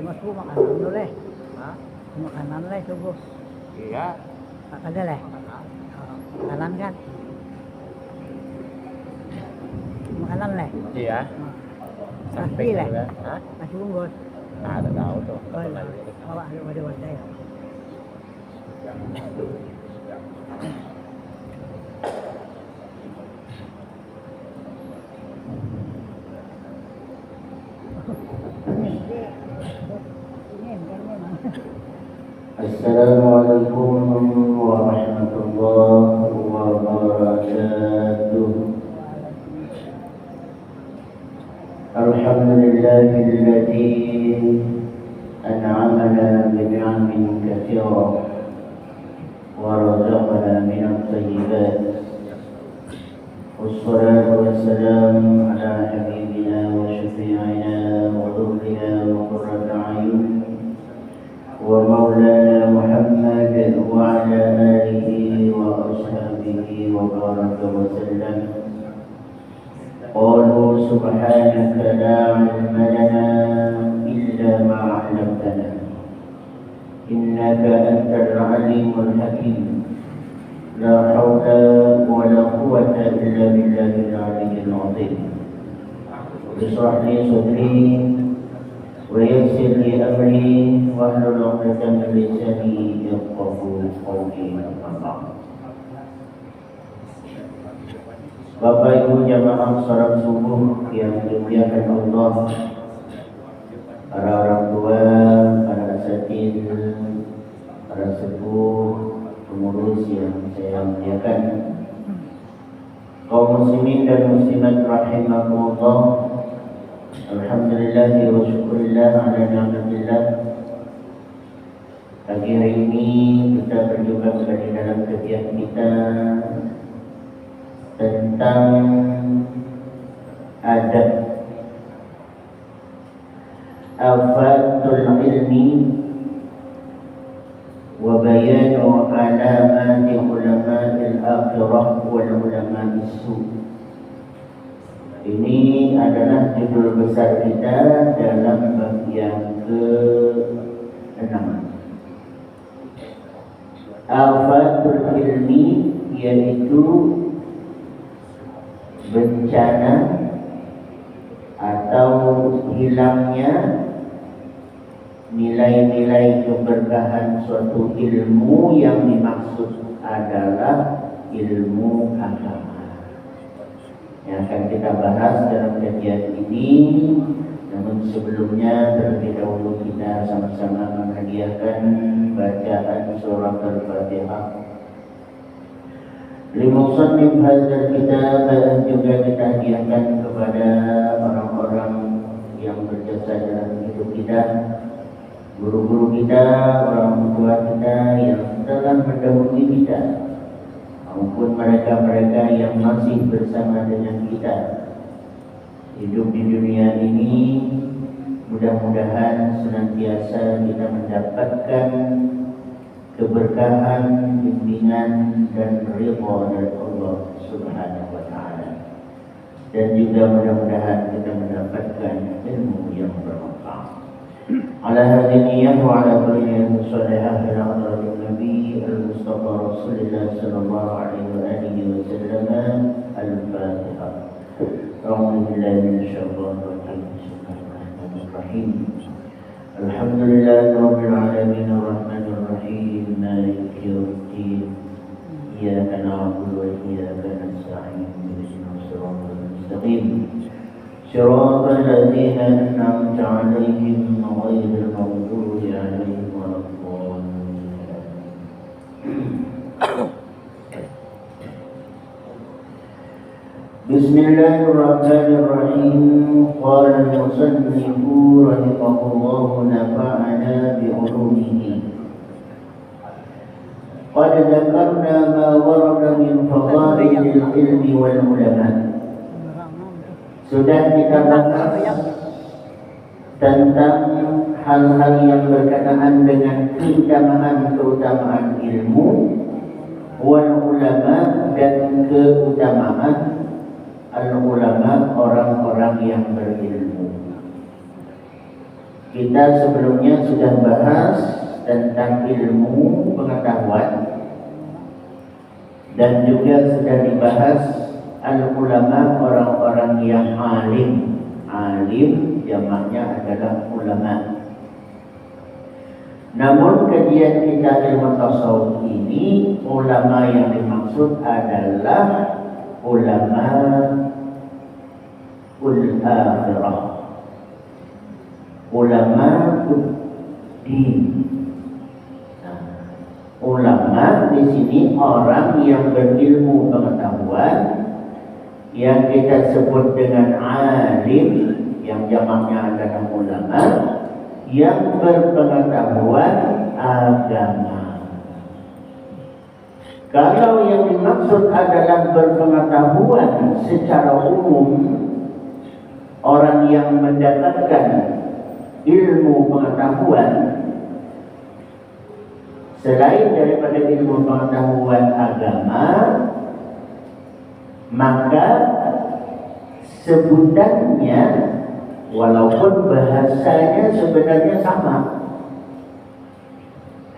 Mas Bu makanan dulu leh. Hah? Makanan leh subuh. Iya. Ada leh. Makanan kan. Makanan leh. Iya. Nasi leh. juga. Hah? Nasi bungkus. Nah, ada tahu tuh. Oh, ada wadah ya. Assalamualaikum warahmatullahi wabarakatuh. Alhamdulillahilladzi an'amana bi'ni'amin katsirah wa razaqana minat thayyibat. Wassalatu wassalamu ala habibina wa syafi'ina wa dhurrina wa qurrata a'yun wa maulana Muhammad wa ala alihi wa ashabihi wa baraka wa sallam. Qalu subhanaka la ilma lana illa ma 'allamtana innaka antal alimul hakim. La hawla wa la quwwata illa billahil aliyyil azim. Ishrah li sadri wa yassir li amri wahlul 'uqdatam min lisani yafqahu qawli. Bapak Ibu jamaah salat subuh yang dimuliakan Allah, para orang tua, para asatidz, para sepuh, pengurus yang saya muliakan, kaum muslimin dan muslimat rahimakumullah. Alhamdulillah wa syukurillah ala ni'matillah. Pagi hari ini kita berjumpa kembali dalam kajian kita tentang adab afatul ilmi wa bayanu alamati ulama'il akhirah wal ulama'is su'. Ini adalah judul besar kita dalam bab yang ke-6. Afatul ilmi yaitu bencana atau hilangnya nilai-nilai keberkahan suatu ilmu yang dimaksud adalah ilmu agama yang akan kita bahas dalam kajian ini. Namun sebelumnya terlebih dahulu kita sama-sama menghadiahkan bacaan surah Al-Fatihah limusannif hadzal kitab, juga kita hadiahkan kepada orang-orang yang berjasa dalam hidup kita, guru-guru kita, orang tua kita yang telah mendahului kita, maupun mereka-mereka yang masih bersama dengan kita hidup di dunia ini. Mudah-mudahan senantiasa kita mendapatkan keberkahan, bimbingan dan ridha dari Allah Subhanahu wa taala. Dan juga mudah-mudahan kita mendapatkan ilmu yang bermanfaat. Ala hadhihi niyyah wa ala kulli niyatin shalihah ila hadratin Nabi al-Mustafa Rasulullah sallallahu alaihi wa alihi wa sallam. Al-Fatihah. A'udzu billahi minasyaitonir rajim. Bismillahirrahmanirrahim. Alhamdulillahi rabbil alamin arrahmanir rahim maliki yaumiddin. Iyyaka na'budu wa iyyaka nasta'in. Ihdinas siratal mustaqim. Siratal ladzina an'amta 'alaihim ghairil maghdubi 'alaihim waladdallin. Bismillahirrahmanirrahim. Qala al-musannifu rahimahullahu nafa'ana bi'ulumihi. Qad dzakarna ma warada min fadailil ilmi wal ulama. Sudah kita bahas tentang hal-hal yang berkenaan dengan keutamaan ilmu, wal ulama, dan keutamaan al-ulama, orang-orang yang berilmu. Kita sebelumnya sudah bahas tentang ilmu pengetahuan dan juga sudah dibahas al-ulama, orang-orang yang alim. Alim jamaknya adalah ulama. Namun kajian kita ilmu tasawuf ini, ulama yang dimaksud adalah ulama ul-akhirah, ulama din. Ulama di sini orang yang berilmu pengetahuan, yang kita sebut dengan alim, yang jamaknya adalah ulama, yang berpengetahuan agama. Kalau yang dimaksud adalah berpengetahuan secara umum, orang yang mendapatkan ilmu pengetahuan selain daripada ilmu pengetahuan agama, maka sebutannya walaupun bahasanya sebenarnya sama,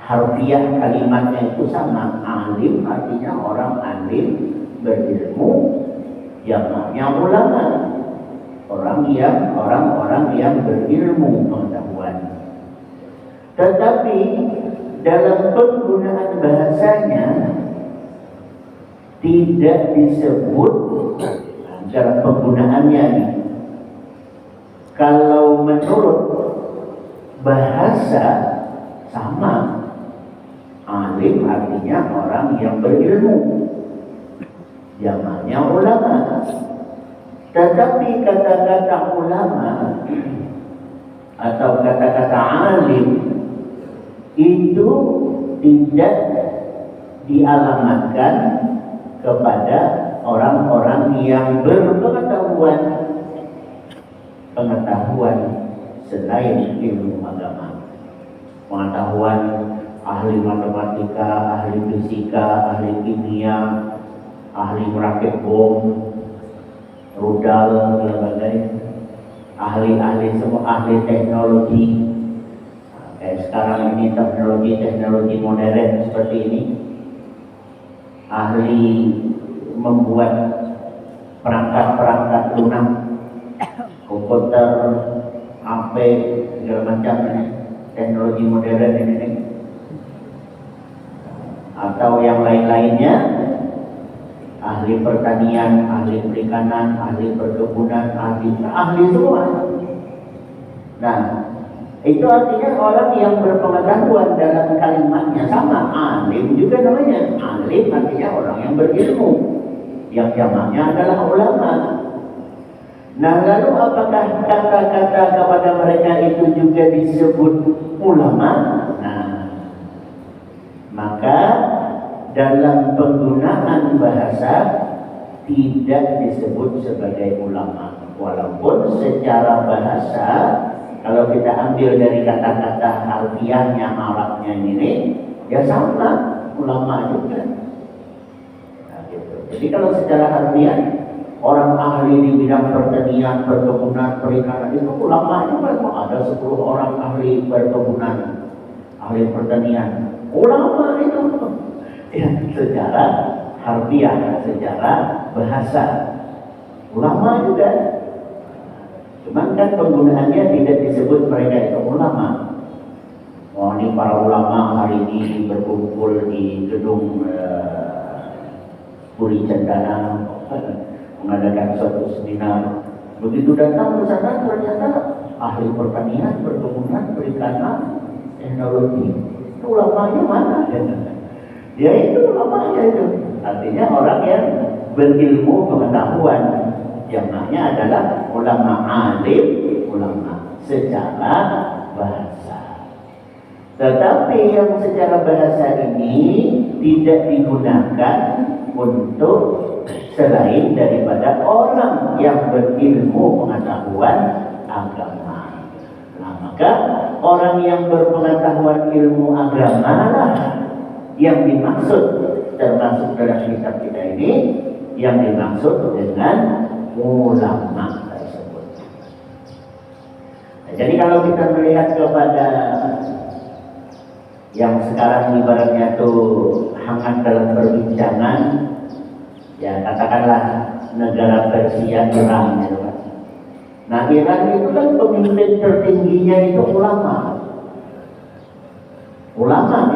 harfiah kalimatnya itu sama. Alim artinya orang alim, berilmu, jamaknya ulama, orang-orang yang berilmu pengetahuan. Tetapi dalam penggunaan bahasanya tidak disebut dalam penggunaannya nih. Kalau menurut bahasa sama, alim artinya orang yang berilmu, jamaknya ulama. Tetapi kata-kata ulama atau kata-kata alim itu tidak dialamatkan kepada orang-orang yang berpengetahuan selain ilmu agama. Pengetahuan ahli matematika, ahli fisika, ahli kimia, ahli merakit bom, rudal, ahli semua, ahli teknologi. Kayak sekarang ini teknologi modern seperti ini, ahli membuat perangkat lunak, komputer, HP, segala macam ini, teknologi modern ini, atau yang lain-lainnya, ahli pertanian, ahli perikanan, ahli perkebunan, ahli semua. Nah, itu artinya orang yang berpengetahuan, dalam kalimatnya sama. Alim juga namanya. Alim artinya orang yang berilmu, yang jamaknya adalah ulama. Nah, lalu apakah kata-kata kepada mereka itu juga disebut ulama? Nah, maka dalam penggunaan bahasa tidak disebut sebagai ulama. Walaupun secara bahasa, kalau kita ambil dari kata-kata harfiahnya, Arabnya ini, ya sama, ulama juga. Nah, gitu. Jadi kalau secara harfiah, orang ahli di bidang pertanian, perkebunan, perikanan itu ulama juga. Ada 10 orang ahli perkebunan, ahli pertanian, ulama itu. Ya, secara harfiah, secara bahasa, ulama juga. Cuman kan penggunaannya tidak disebut mereka itu ulama. Oh, ini para ulama hari ini berkumpul di gedung Puri Cendana mengadakan suatu seminar. Begitu datang ke sana ternyata ahli pertanian, perkebunan, perikanan, teknologi. Itu ulamanya mana? Ya itu ulamanya itu. Artinya orang yang berilmu pengetahuan. Jamaknya adalah ulama, alim, ulama secara bahasa. Tetapi yang secara bahasa ini tidak digunakan untuk selain daripada orang yang berilmu pengetahuan agama. Nah, maka orang yang berpengetahuan ilmu agama lah yang dimaksud, termasuk dalam kitab kita ini, yang dimaksud dengan ulama tersebut. Jadi kalau kita melihat kepada yang sekarang ibaratnya tuh hangat dalam perbincangan, ya katakanlah negara Persia, Iran gitu kan. Nah Iran itu kan pemimpin tertingginya itu ulama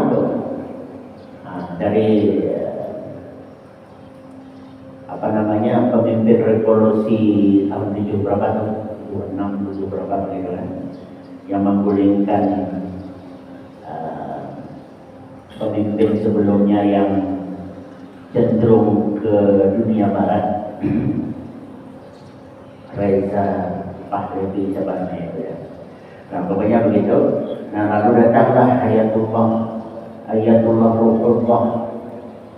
gitu. Nah, dari apa namanya pemimpin revolusi tahun 7 berapa tuh 6 7 berapa gitu kan, yang menggulingkan pemimpin sebelumnya yang cenderung ke dunia barat, Reza Pahlavi sebagainya itu ya. Nah pokoknya begitu. Nah lalu datanglah Ayatullah Ruhullah.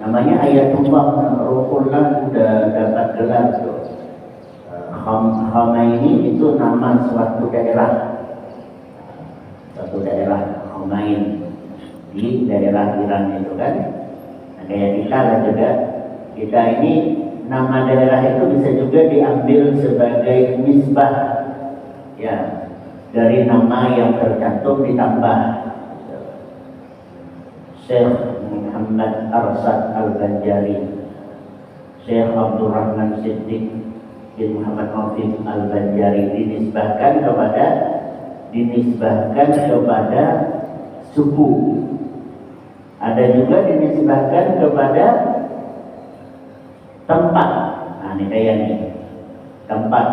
Namanya Ayatullah Ruhullah sudah dapat gelar tuh. Khomeini itu nama suatu daerah. Khomeini di daerah Iran itu kan. Nah, kayak kita lah juga. Kita ini nama daerah itu bisa juga diambil sebagai nisbah ya dari nama yang tercantum ditambah. Syekh Muhammad Arsad Al-Banjari, Syekh Abdurrahman Siddiq bin Muhammad Aufif Al-Banjari dinisbahkan kepada suku. Ada juga dinisbahkan kepada tempat. Nah ini kayak nih tempat.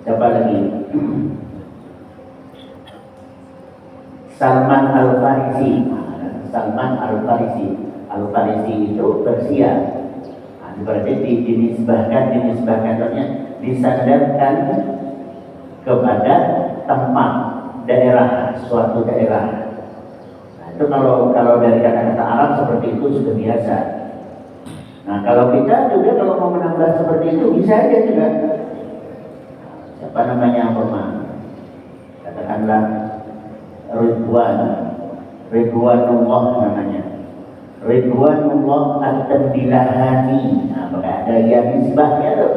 Siapa lagi? Salman Al-Farisi. Salman Al-Farisi. Al-Farisi itu Persia. Nah, berarti dinisbahkan disandarkan kepada tempat, daerah, suatu daerah. Nah, itu kalau dari kata-kata Arab seperti itu sudah biasa. Nah, kalau kita juga kalau mau menambah seperti itu bisa aja juga. Siapa namanya katakanlah Ridwanullah namanya. Ridwanullah At-Tabilahani. Nah, maka ada ya nisbahnya tuh.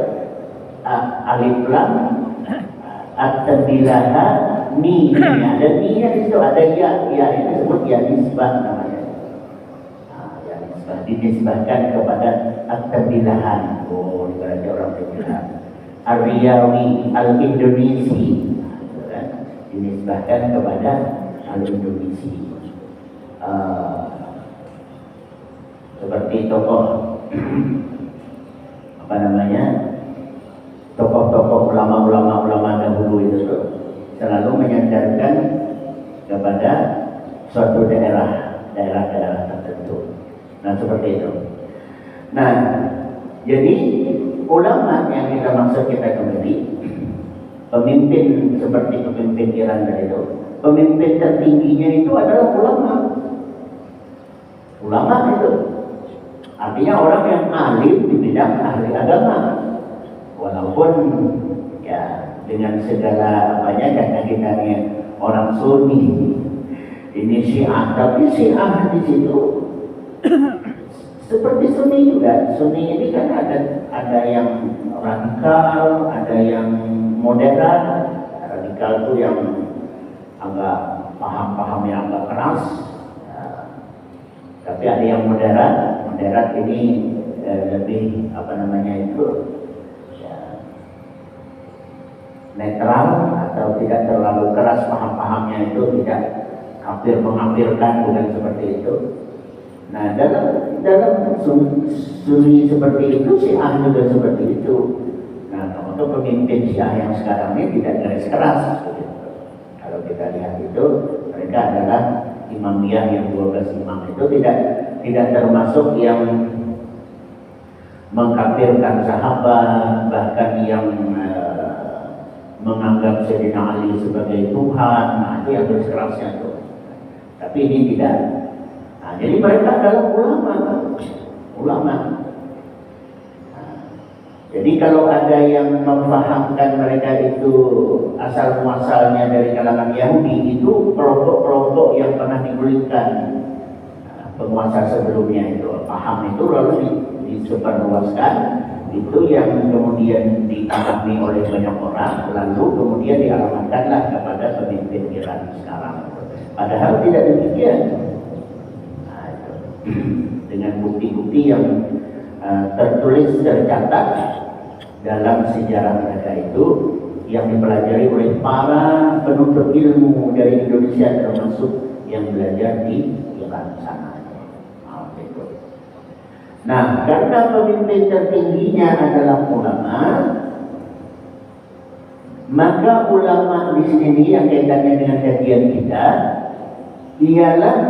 Alif lam At-Tabilahani. Ada ni-nya di situ, ada ya itu disebut ya nisbah namanya. Nah, ya nisbah dinisbahkan kepada At-Tabilahan. Oh, ibaratnya orang Tabilahan. Ar-Riyawi Al-Indonesi. Dinisbahkan kepada Al-Indonesi. Seperti tokoh tokoh-tokoh ulama dahulu itu selalu menyandarkan kepada suatu daerah tertentu. Nah seperti itu. Nah jadi ulama yang kita maksud kita kembali, pemimpin seperti pemimpin Iran tadi itu, pemimpin tertingginya itu adalah ulama itu. Artinya orang yang alim di bidang ahli agama. Walaupun ya dengan segala apanya karena kita ini orang Sunni, ini Syiah, tapi Syiah di situ seperti Sunni juga. Sunni ini kan ada yang radikal, ada yang moderat. Radikal itu yang agak paham yang agak keras. Tapi ada yang moderat. Moderat ini lebih netral atau tidak terlalu keras pahamnya, itu tidak kafir mengkafirkan, bukan seperti itu. Nah dalam Sunni seperti itu, Syiah juga seperti itu. Nah untuk pemimpin Syiah yang sekarang ini tidak garis keras. Kalau kita lihat itu mereka adalah imamiyah yang 12 imam itu tidak termasuk yang mengkafirkan sahabat, bahkan yang menganggap Sayyidina Ali sebagai Tuhan. Nah itu yang berkerasnya tuh. Tapi ini tidak. Nah jadi mereka adalah ulama. Nah, jadi kalau ada yang memfahamkan mereka itu asal muasalnya dari kalangan Yahudi, itu kelompok-kelompok yang pernah digulingkan penguasa sebelumnya itu paham itu, lalu disebarluaskan, Itu yang kemudian dipahami oleh banyak orang, lalu kemudian dialamatkanlah kepada pemimpin Iran sekarang. Padahal tidak demikian. Nah, itu. Dengan bukti-bukti yang tertulis, tercatat dalam sejarah mereka itu, yang dipelajari oleh para penuntut ilmu dari Indonesia, termasuk yang belajar di Iran sana. Nah, karena pemimpin tertingginya adalah ulama, maka ulama di sini yang kaitannya dengan kajian kita ialah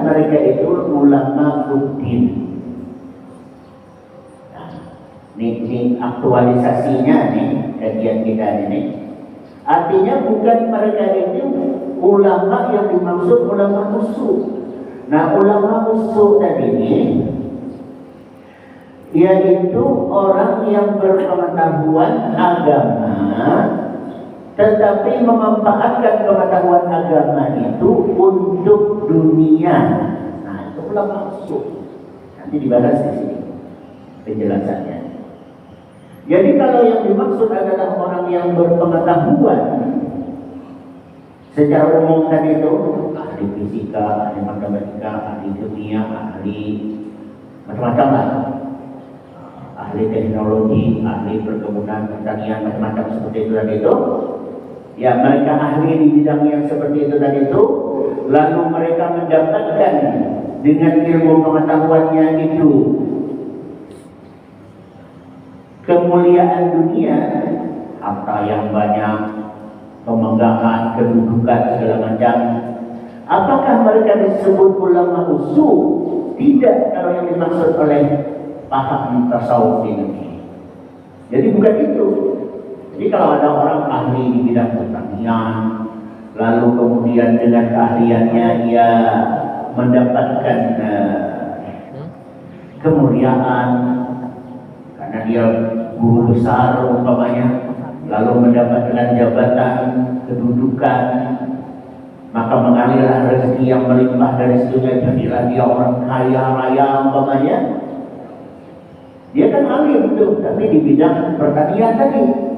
mereka itu ulama uddin. Ini aktualisasinya nih kajian kita ini. Artinya bukan mereka itu ulama yang dimaksud ulama usul. Nah, ulama usul tadi ini yaitu orang yang berpengetahuan agama tetapi memanfaatkan pengetahuan agama itu untuk dunia. Nah, itu ulama usul. Nanti dibahas di sini penjelasannya. Jadi kalau yang dimaksud adalah orang yang berpengetahuan secara umum tadi itu, ahli fisika, ahli matematika, ahli kimia, ahli macam-macam lah, ahli teknologi, ahli perkebunan, pertanian, macam-macam seperti itu tadi itu. Ya, mereka ahli di bidang yang seperti itu tadi itu, lalu mereka mendapatkan dengan ilmu pengetahuannya itu kemuliaan dunia, harta yang banyak, pemenggangan, kedudukan segala macam. Apakah mereka disebut ulama usul? Tidak, kalau yang dimaksud oleh paham tasawuf ini. Jadi bukan itu. Jadi kalau ada orang ahli di bidang pertanian, lalu kemudian dengan keahliannya ia mendapatkan kemuliaan karena dia guru besar umpamanya, lalu mendapatkan jabatan, kedudukan, maka mengalirlah rezeki yang melimpah dari situnya, jadilah dia orang kaya raya umpamanya. Dia kan alim itu, tapi di bidang pertanian tadi.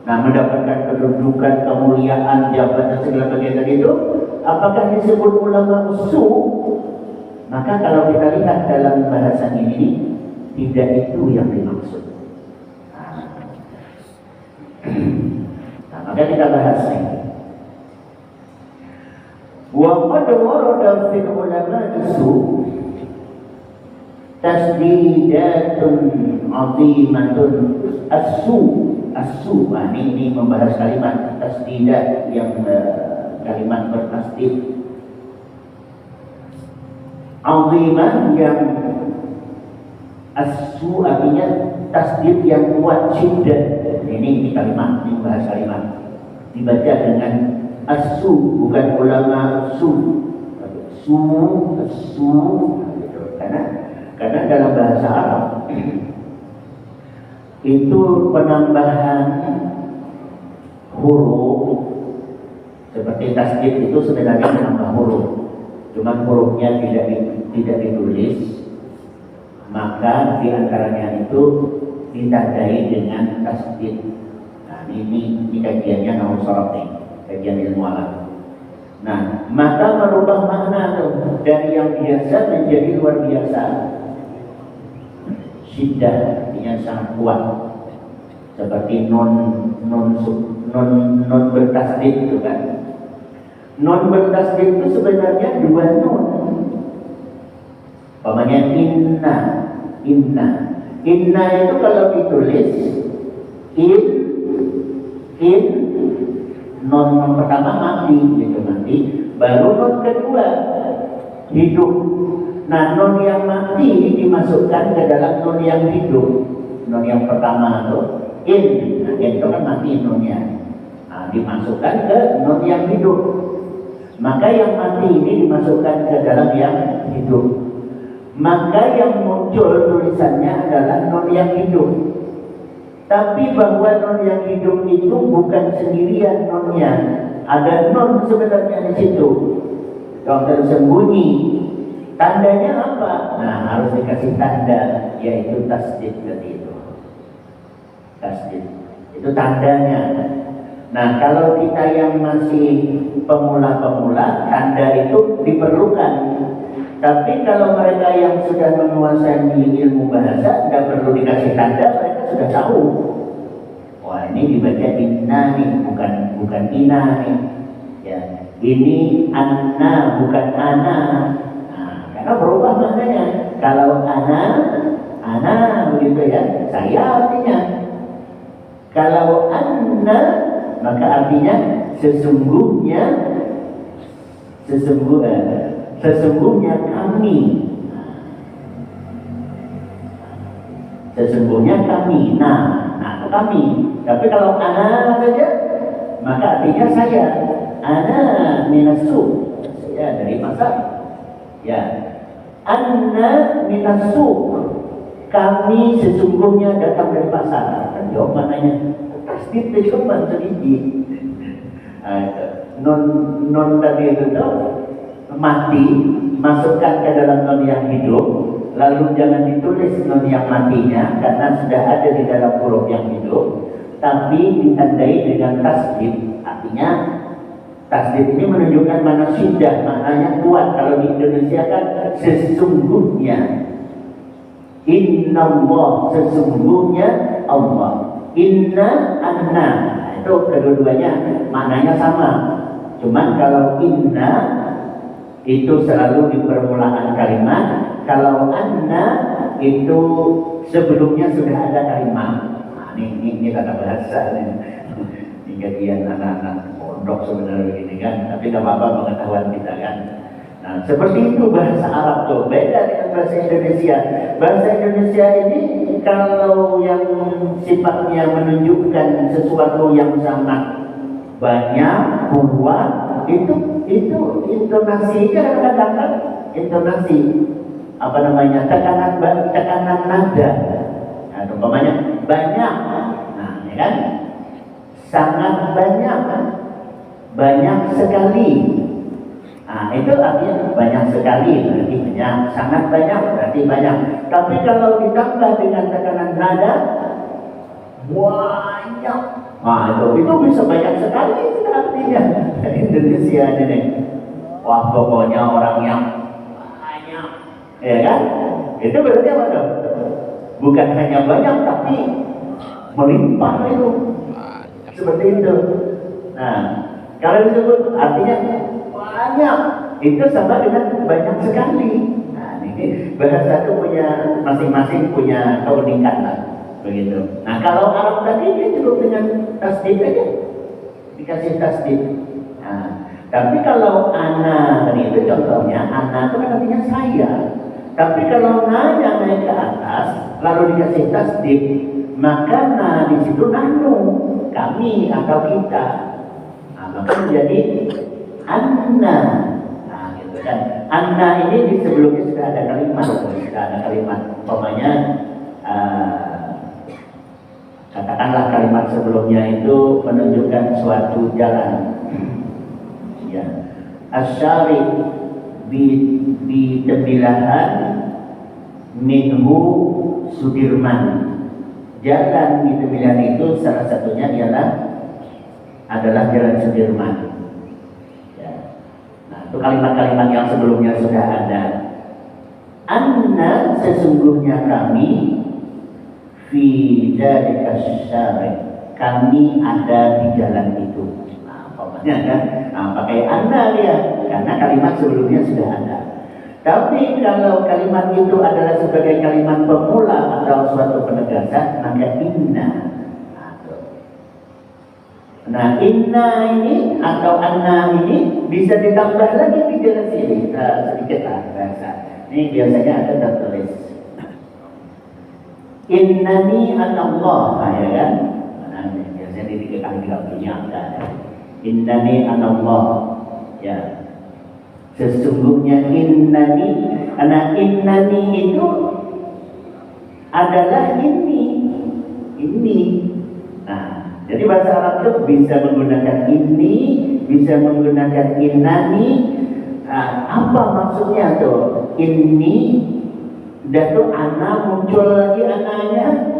Nah, mendapatkan kedudukan, kemuliaan, jabatan segala bagian tadi itu, apakah disebut ulama usul? Maka kalau kita lihat dalam bahasan ini, tidak itu yang dimaksud. Nah, maka kita bahas ini. Wa qad warada fil ulama isu tasdidatun 'azimatun as-su. Ini membahas kalimat tasdidat yang kalimat bertasdid. 'Azimah yang as-su artinya tasdid yang kuat, syiddat. Ini kalimat, ini bahas kalimat. Dibaca dengan as-su, bukan ulama su. Su, karena dalam bahasa Arab itu penambahan huruf seperti tasdid itu sebenarnya menambah huruf, cuma hurufnya tidak ditulis, maka diantaranya itu ditandai dengan tasdid. Nah, ini kajiannya nahu sorof nih, kajian ilmu alam. Nah, maka merubah makna tuh dari yang biasa menjadi luar biasa. Syiddah artinya sangat kuat. Seperti non bertasdid itu kan. Non bertasdid itu sebenarnya dua nun. Umpamanya inna. Inna itu kalau ditulis in non pertama mati gitu, mati, baru non kedua hidup. Nah, non yang mati dimasukkan ke dalam non yang hidup. Non yang pertama itu in, nah, itu kan mati nonnya. Nah, dimasukkan ke non yang hidup. Maka yang mati ini dimasukkan ke dalam yang hidup. Maka yang muncul tulisannya adalah non yang hidup. Tapi bahwa non yang hidup itu bukan sendirian nonnya, ada non sebenarnya di situ. Kalau tersembunyi Tandanya apa? Nah, harus dikasih tanda, yaitu tasdid tadi itu. Tasdid itu tandanya. Nah, kalau kita yang masih pemula-pemula, tanda itu diperlukan. Tapi kalau mereka yang sudah menguasai ilmu bahasa, tidak perlu dikasih tanda, mereka sudah tahu. Wah, ini dibaca inna nih, bukan ina nih. Ya, ini anna bukan ana. Nah, karena berubah maknanya. Kalau ana begitu ya, saya artinya. Kalau anna, maka artinya sesungguhnya kami. Sesungguhnya kami. Nah, itu kami. Tapi kalau ana saja, maka artinya saya. Ana minasu, saya dari pasar. Ya. Anna minasu, kami sesungguhnya datang dari pasar. Kan jawab mananya? Pasti terjemahan sedikit. Non tadi itu tuh mati, masukkan ke dalam non yang hidup, lalu jangan ditulis non yang matinya karena sudah ada di dalam huruf yang hidup, tapi ditandai dengan tasdid. Artinya tasdid ini menunjukkan mana sudah, maknanya kuat. Kalau di Indonesia kan sesungguhnya, innallah, sesungguhnya Allah. Inna anna, itu kedua-duanya maknanya sama. Cuman kalau inna itu selalu di permulaan kalimat, kalau anna itu sebelumnya sudah ada kalimat. Nah, ini kata bahasa nih. Ini kajian anak-anak pondok sebenarnya ini kan, tapi tidak apa-apa pengetahuan kita kan. Nah, seperti itu bahasa Arab tuh, beda dengan bahasa Indonesia. Bahasa Indonesia ini kalau yang sifatnya menunjukkan sesuatu yang sangat banyak, kuat, itu intonasinya kadang-kadang intonasi apa namanya tekanan nada. Nah, umpamanya banyak, nah ya kan, sangat banyak sekali. Nah, itu artinya banyak sekali, berarti banyak, sangat banyak, berarti banyak. Tapi kalau ditambah dengan tekanan nada, banyak. Nah, itu bisa banyak sekali artinya. Indonesia ini, wah pokoknya orang yang banyak, ya kan? Itu berarti apa dong? Bukan hanya banyak, tapi melimpah itu. Seperti itu. Nah, kalau disebut artinya banyak, itu sama dengan banyak sekali. Nah, ini bahasa itu punya masing-masing punya keunikan lah, begitu. Nah, kalau Arab tadi dia cukup dengan tasdid aja, dikasih tasdid. Nah, tapi kalau ana tadi itu contohnya, ana itu kan artinya saya. Tapi kalau na-nya naik ke atas, lalu dikasih tasdid, maka na di situ nahnu, kami atau kita. Nah, maka menjadi anna. Nah, gitu kan. Anna ini di sebelumnya sudah ada kalimat, umpamanya katakanlah kalimat sebelumnya itu menunjukkan suatu jalan. Ya. Asyari di tembilahan minhu Sudirman. Jalan di tembilahan itu salah satunya adalah Jalan Sudirman. Itu kalimat-kalimat yang sebelumnya sudah ada. Anna, sesungguhnya kami, fi dzalika syari, kami ada di jalan itu. Nah, pokoknya kan, pakai anna dia, karena kalimat sebelumnya sudah ada. Tapi kalau kalimat itu adalah sebagai kalimat pemula atau suatu penegasan, maka inna. Nah, inna ini atau anna ini bisa ditambah lagi di dalam sini sedikit lah bahasa. Ini biasanya ada tertulis innani anallah, ya kan? Nah, biasanya di 3 kali punya ada. Innani anallah, ya. Sesungguhnya innani, karena innani itu adalah ini. Nah, jadi bahasa Arab itu bisa menggunakan ini, bisa menggunakan innani, Nah, apa maksudnya tuh? Ini dan tuh anak muncul lagi anaknya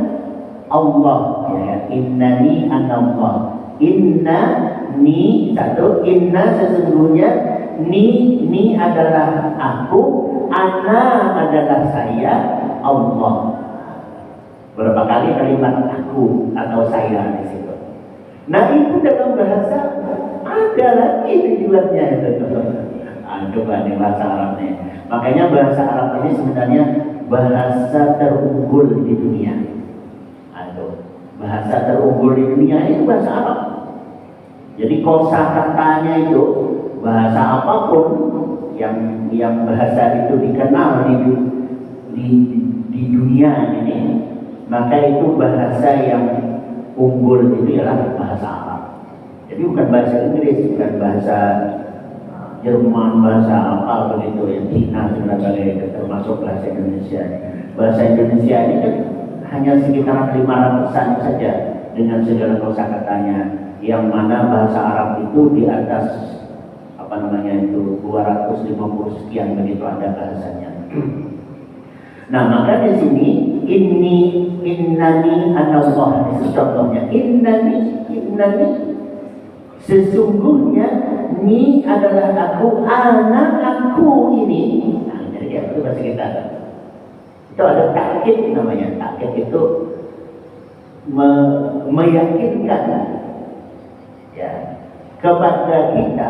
Allah ya. Innani ana Allah. Inna ni satu, inna sesungguhnya ni adalah aku, ana adalah saya, Allah. Berapa kali kalimat aku atau saya di situ. Nah itu dalam bahasa ada lagi tujuannya itu. Coba nih bahasa Arabnya. Makanya bahasa Arab ini sebenarnya bahasa terunggul di dunia. Bahasa terunggul di dunia itu bahasa Arab. Jadi kosakatanya itu bahasa apapun yang bahasa itu dikenal di dunia ini, maka itu bahasa yang unggul itu ialah bahasa Arab. Jadi bukan bahasa Inggris, bukan bahasa Jerman, bahasa apa begitu yang Cina sudah kali termasuk bahasa Indonesia. Bahasa Indonesia ini kan hanya sekitar 500-an saja dengan segala kosakatanya, yang mana bahasa Arab itu di atas apa namanya itu 250 sekian begitu ada bahasanya. Nah maka di sini innani anallah itu contohnya. Innani sesungguhnya ni adalah aku, anak aku ini. Nah, jadi itu bahasa kita. Itu ada takkid namanya. Takkid itu meyakinkan ya kepada kita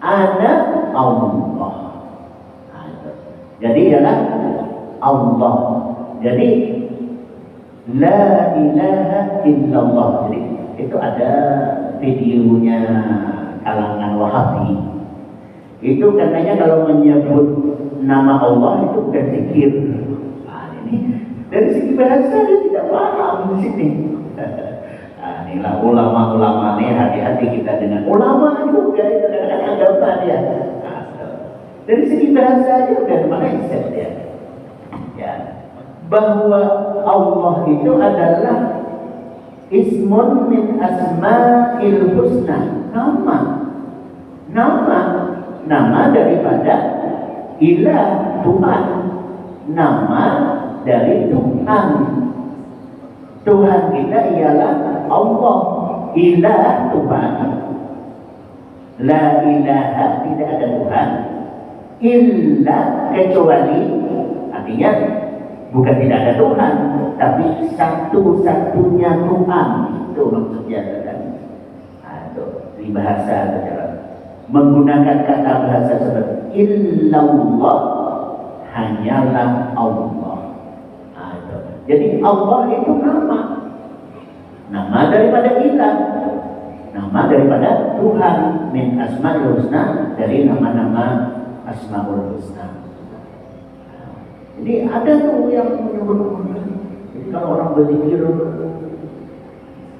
anak Allah. Jadi ialah Allah. Jadi la ilaha illallah. Jadi itu ada videonya kalangan Wahabi. Itu katanya kalau menyebut nama Allah itu bukan zikir. Nah, ini dari segi bahasa dia tidak paham di sini. Nah, inilah ulama-ulama nih, hati-hati kita dengan ulama juga itu kadang-kadang agama dia. Nah, dari segi bahasa aja udah mindset dia. Ya, bahwa Allah itu adalah ismun min asma'il husna, nama daripada ilah, Tuhan, nama dari Tuhan. Tuhan kita ialah Allah, ilah Tuhan, la ilaha tidak ada Tuhan, illa kecuali, artinya bukan tidak ada Tuhan, tapi satu-satunya Tuhan. Itu maksudnya kan. Itu di bahasa saudara menggunakan kata bahasa seperti illallah, hanyalah Allah. Jadi Allah itu nama daripada ilah, nama daripada Tuhan, min asma'ul husna, dari nama-nama asma'ul husna. Jadi ada tuh yang menyebut. Jadi kalau orang berzikir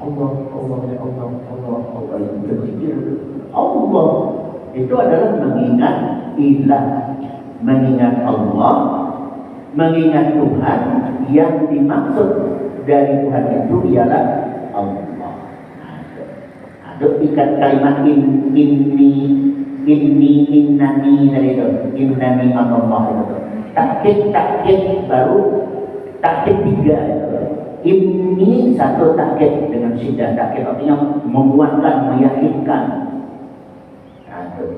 Allah yang berzikir Allah itu adalah mengingat ilah, mengingat Allah, mengingat Tuhan. Yang dimaksud dari Tuhan itu ialah Allah. Ada ikat kalimat innani dari itu, innani Allah itu. Takkid baru takkid 3. Ini satu takkid dengan syiddah. Takkid artinya menguatkan, meyakinkan.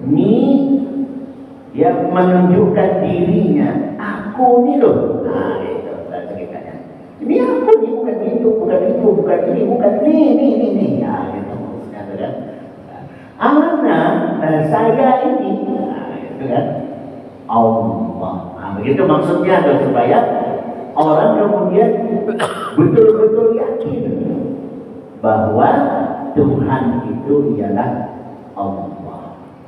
Ini dia menunjukkan dirinya, aku ini loh. Nah itu bahasa kita. Ini aku ini, bukan itu, bukan ini, bukan ini. Ya itu maksudnya kan. Saya ini, nah itu kan Allah. Nah, begitu maksudnya adalah supaya orang kemudian betul-betul yakin bahwa Tuhan itu ialah Allah.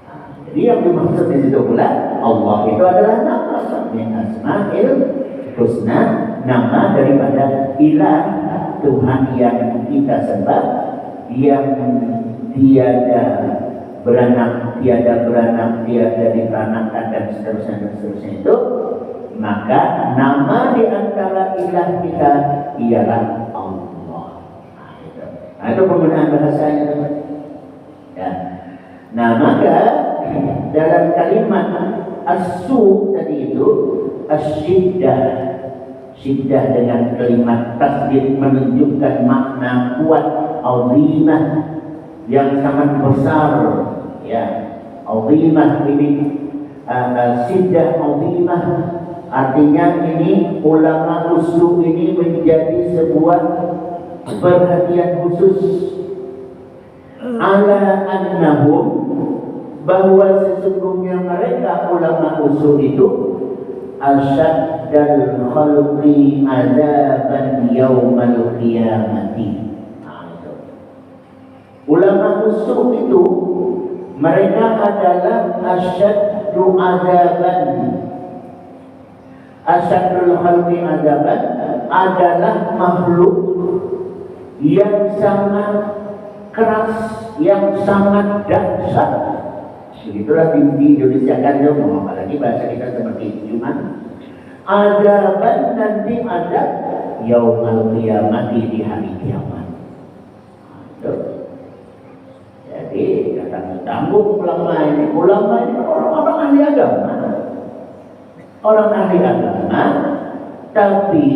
Nah, jadi yang dimaksud di situ pula Allah itu adalah nama min asma'il husna, nama daripada ilah, Tuhan yang kita sembah, yang tiada beranak, tiada diperanakkan dan seterusnya itu. Maka nama di antara ilah kita ialah Allah. Nah, itu penggunaan bahasanya. Ya. Nah maka dalam kalimat as-su tadi itu as-syiddah. Syiddah dengan kalimat tasdid menunjukkan makna kuat, azimah, yang sangat besar, ya. Azimah ini syiddah azimah artinya ini ulama usul ini menjadi sebuah perhatian khusus ala annahum, bahwa sesungguhnya mereka ulama usul itu asyaddal khalqi azaban yaumal qiyamati. Ulama usul itu mereka adalah asyaddu azaban. Asyadul khalqi azaban adalah makhluk yang sangat keras, yang sangat dahsyat. Begitulah di Indonesia kan, apalagi bahasa kita seperti Jumat. Azaban nanti ada yaumal qiyamati, di hari kiamat. Jadi kata tanggung ulama ini orang-orang ahli agama. Orang ahli agama, tapi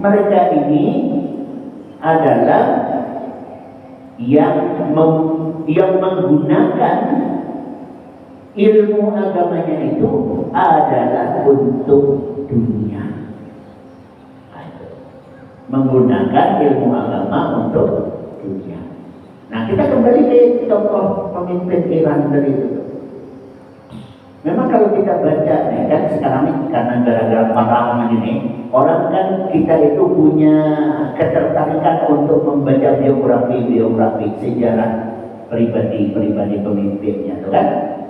mereka ini adalah yang menggunakan ilmu agamanya itu adalah untuk dunia. Menggunakan ilmu agama untuk dunia. Nah, kita kembali ke contoh pemimpin Iran tadi itu. Memang kalau kita baca nih kan sekarang ini karena gara-gara perang ini, orang kan kita itu punya ketertarikan untuk membaca biografi sejarah pribadi pemimpinnya, itu kan?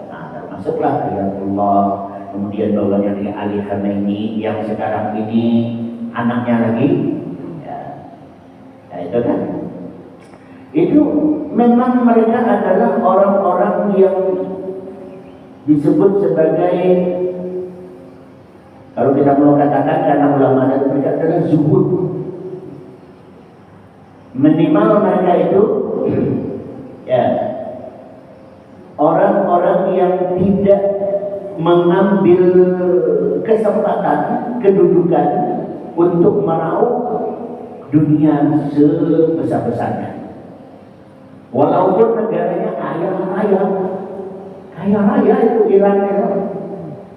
Nah, termasuklah Ayatullah, kemudian bawahnya Ali Khamenei yang sekarang ini anaknya lagi, ya itu kan? Itu memang mereka adalah orang-orang yang disebut sebagai, kalau kita mau katakan karena ulama dan mereka adalah zuhud. Minimal mereka itu ya orang-orang yang tidak mengambil kesempatan kedudukan untuk meraup dunia sebesar-besarnya. Walaupun negaranya kaya raya itu Iran itu,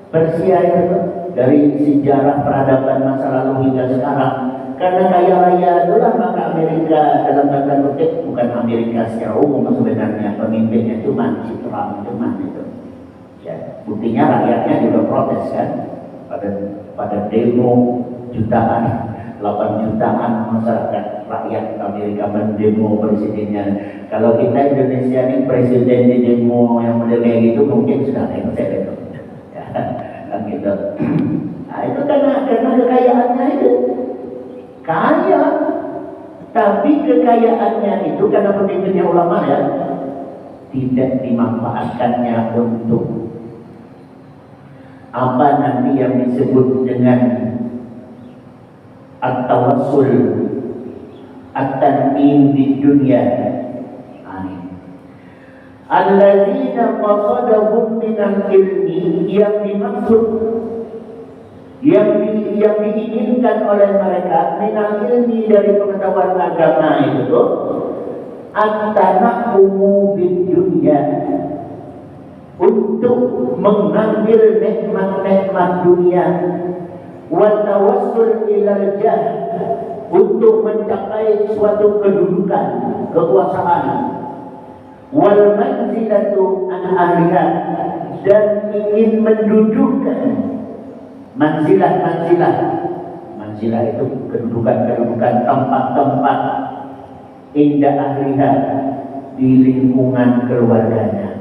Persia itu, dari sejarah peradaban masa lalu hingga sekarang. Karena kaya raya itulah maka Amerika dalam tanda kutip, bukan Amerika secara umum sebenarnya, pemimpinnya cuma Trump itu. Ya, buktinya rakyatnya juga protes kan, pada demo jutaan. 8 jutaan masyarakat rakyat Amerika mendemo presidennya. Kalau kita Indonesia ini presiden di demo yang model kayak gitu mungkin sudah lengser itu. Ya, kan gitu. Nah, itu karena kekayaannya itu kaya, tapi kekayaannya itu karena pemimpinnya ulama ya, tidak dimanfaatkannya untuk apa nanti yang disebut dengan at-tawassul, at-tan'im di dunia. Alladzina qasadahum minal ilmi, yang dimaksud, yang diinginkan oleh mereka minal ilmi, dari pengetahuan agama itu tuh at-tana'umu di dunia, untuk mengambil nikmat-nikmat dunia, wa tawassul ilal jah, untuk mencapai suatu kedudukan, kekuasaan, wal manzilatu an ahliha, dan ingin mendudukkan manzilah itu kedudukan tempat-tempat indah ahliha, di lingkungan keluarganya.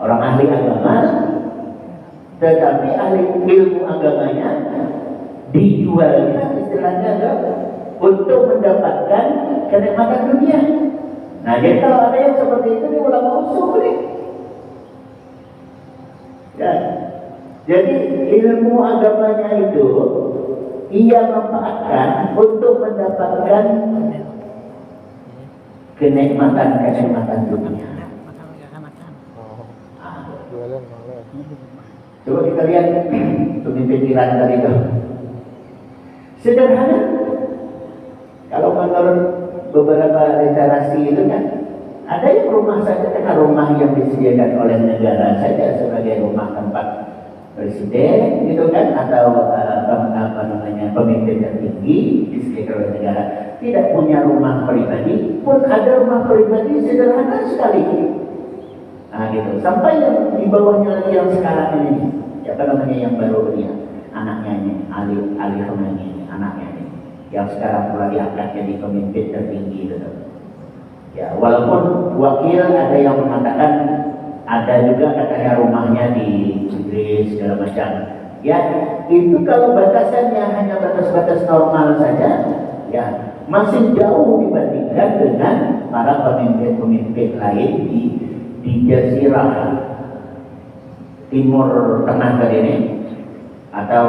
Orang ahli agama, tetapi ahli ilmu agamanya dijualnya istilahnya untuk mendapatkan kenikmatan dunia. Nah, jadi kalau ada yang seperti itu, dia ulama usul nih. Ya. Jadi ilmu agamanya itu ia manfaatkan untuk mendapatkan kenikmatan dunia. Coba kita lihat pemimpin Iran tadi itu. Sederhana. Kalau menurut beberapa literasi itu kan, ada yang rumah saja karena rumah yang disediakan oleh negara saja sebagai rumah tempat presiden gitu kan, atau pemimpin tertinggi disediakan oleh negara. Tidak punya rumah pribadi pun ada rumah pribadi sederhana sekali. Nah gitu. Sampai yang di bawahnya lagi yang sekarang ini, siapa namanya yang baru dia, anaknya ini, Ali Khamenei ini, anaknya ini, yang sekarang telah diangkat jadi pemimpin tertinggi gitu. Ya, walaupun wakil ada yang mengatakan ada juga katanya rumahnya di Inggris segala macam. Ya, itu kalau batasannya hanya batas-batas normal saja, ya masih jauh dibandingkan dengan para pemimpin-pemimpin lain di Jazirah Timur Tengah tadi ini, atau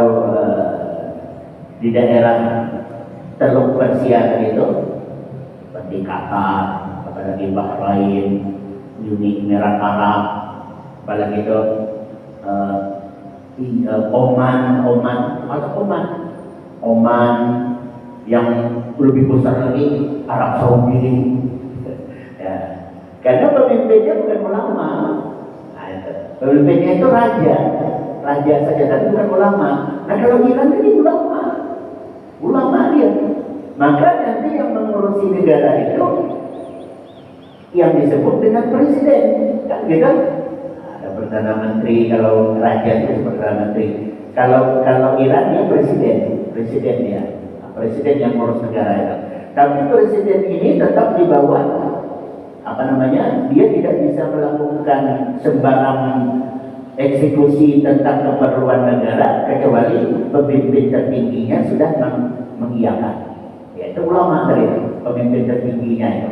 di daerah Teluk Persia tadi itu, seperti Qatar, apalagi Bahrain, Uni Emirat Arab, apalagi itu Oman yang lebih besar lagi Arab Saudi. Ya. Karena pemimpinnya bukan ulama, pemimpinnya itu raja saja, tapi bukan ulama. Nah kalau Iran ini ulama dia. Maka nanti yang mengurusi negara itu yang disebut dengan presiden, kan gitu? Ada perdana menteri, kalau raja itu perdana menteri. Kalau Iran dia presiden dia, presiden yang ngurus negara itu. Tapi presiden ini tetap di bawah dia tidak bisa melakukan sembarang eksekusi tentang keperluan negara kecuali pemimpin tertingginya sudah mengiyakan. Yaitu ulama dari pemimpin tertingginya itu.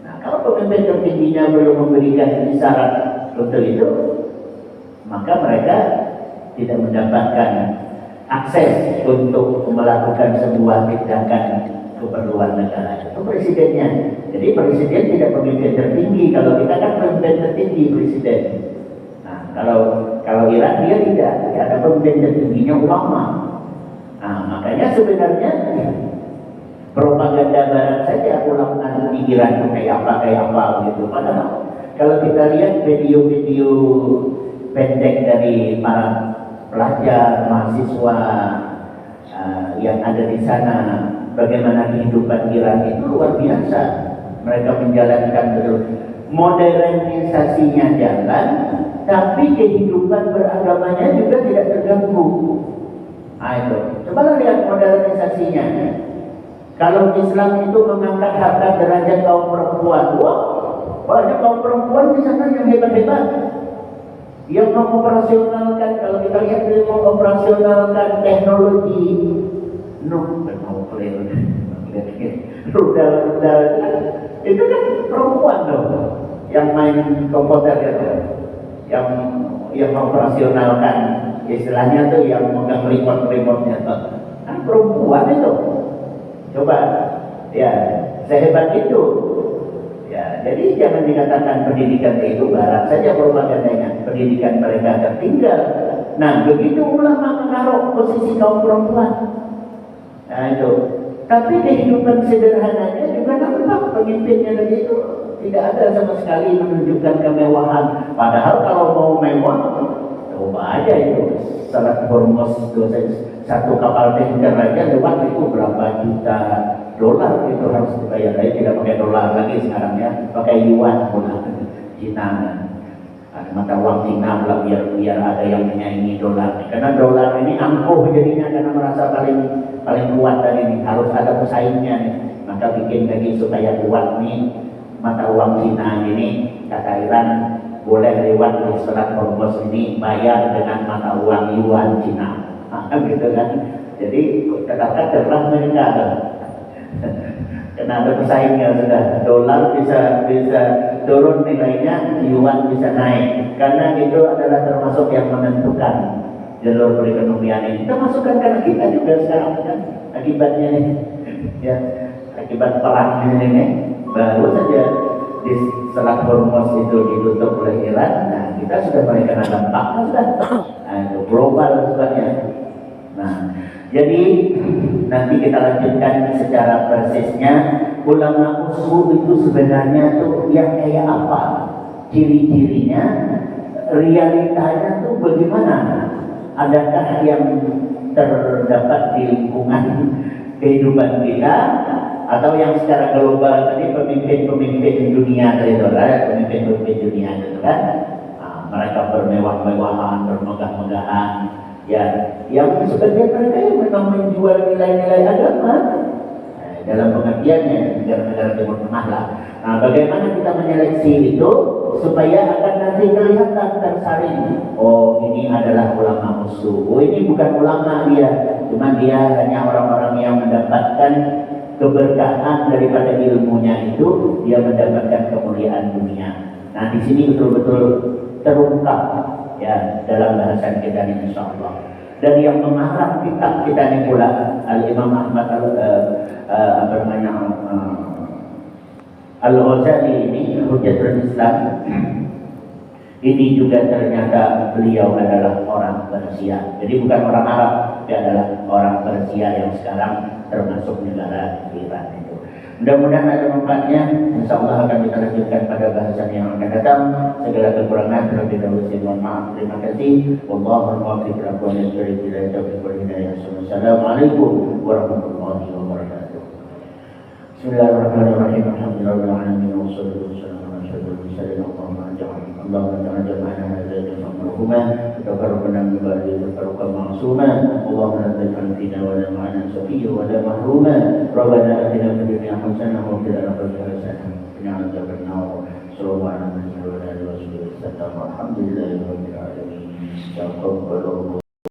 Nah, kalau pemimpin tertingginya belum memberikan isyarat untuk itu, maka mereka tidak mendapatkan akses untuk melakukan sebuah tindakan keperluan negara. Itu presidennya. Jadi presiden tidak pemimpin tertinggi. Kalau kita kan pemimpin tertinggi presiden. Nah, kalau Iran dia tidak, dia ada pemimpin tertingginya ulama. Nah, makanya sebenarnya propaganda barat saja ulama di Iran itu kayak apa gitu. Padahal kalau kita lihat video-video pendek dari para pelajar, mahasiswa yang ada di sana, bagaimana kehidupan Iran itu luar biasa. Mereka menjalankan betul modernisasinya jalan, tapi kehidupan beragamanya juga tidak terganggu. Nah itu, coba lihat modernisasinya. Kalau Islam itu mengangkat harkat derajat kaum perempuan, wah, banyak kaum perempuan di sana yang hebat-hebat, yang mengoperasionalkan. Kalau kita lihat dia mengoperasionalkan teknologi rudal itu kan perempuan dong yang main komputer itu, yang mengoperasionalkan, istilahnya tuh yang megang remote-nya kan perempuan itu. Coba ya, sehebat itu ya. Jadi jangan dikatakan pendidikan itu barat saja propagandanya, pendidikan mereka tertinggal. Nah begitu ulama menaruh posisi kaum perempuan, nah itu. Tapi kehidupan sederhananya juga nampak pemimpinnya tadi itu tidak ada sama sekali menunjukkan kemewahan. Padahal kalau mau mewah, coba aja itu Strait Hormuz, satu kapal tanker aja lewat itu berapa juta dolar itu harus dibayar. Tidak pakai dolar lagi sekarang ya, pakai yuan pula Cina. Ada mata uang Cina pula biar ada yang menyaingi dolar. Karena dolar ini angkuh jadinya karena merasa paling kuat tadi nih, harus ada pesaingnya nih. Maka bikin lagi supaya kuat nih mata uang Cina ini. Kata Iran boleh lewat di Strait Hormuz ini bayar dengan mata uang yuan Cina. Gitu kan. Jadi katakan cerah mereka karena ada pesaingnya sudah. Dolar bisa turun nilainya, yuan bisa naik, karena itu adalah termasuk yang menentukan jalur perekonomian ini. Kita masukkan karena kita juga sekarang kan akibatnya nih ya, akibat perang ini baru saja di Strait Hormuz itu ditutup oleh Iran. Nah kita sudah mulai kena dampaknya sudah. Nah, itu global sebabnya. Nah, jadi nanti kita lanjutkan secara persisnya. Ulama usul itu sebenarnya tuh yang kayak apa? Ciri-cirinya, realitanya tuh bagaimana? Adakah yang terdapat di lingkungan kehidupan kita, atau yang secara global tadi pemimpin-pemimpin dunia tadi itu kan, pemimpin-pemimpin dunia itu kan, mereka bermewah-mewahan, bermegah-megahan, ya, yang sebagian mereka yang memang menjual nilai-nilai agama. Dalam pengertiannya negara-negara Timur Tengah lah. Nah, bagaimana kita menyeleksi itu supaya akan nanti kelihatan tersaring. Oh, ini adalah ulama musuh. Oh, ini bukan ulama dia, cuma dia hanya orang-orang yang mendapatkan keberkahan daripada ilmunya itu, dia mendapatkan kemuliaan dunia. Nah, di sini betul-betul terungkap ya dalam bahasan kita ini, insyaallah. Dan yang mengarang kitab kita ini pula Al-Imam Ahmad Al-Ghazali ini, Hujjatul Islam, ini juga ternyata beliau adalah orang Persia. Jadi bukan orang Arab, dia adalah orang Persia yang sekarang termasuk negara Iran itu. Mudah-mudahan ada manfaatnya. InsyaAllah akan kita lanjutkan pada bahasan yang akan datang. Segala kekurangan terlebih dahulu saya mohon maaf. Terima kasih. Wallahul muwaffiq ila aqwamit thoriq wal hidayah. Assalamualaikum warahmatullahi wabarakatuh. Bismillahirrahmanirrahim. Alhamdulillahirabbil alamin wassalatu wassalamu ala asyrofil mursalin. Allahumma ja'al jam'ana hadza jam'an marhuma wa taqabbal minna tafarruqan ma'suma. Allahumma la taj'al fina wa la ma'ana safiyya wa la mahruma. Rabbana atina fid dunya hasanah wa fil akhirati hasanah wa qina adzaban nar. Sallallahu alaihi wa sallam. Alhamdulillahirabbil alamin.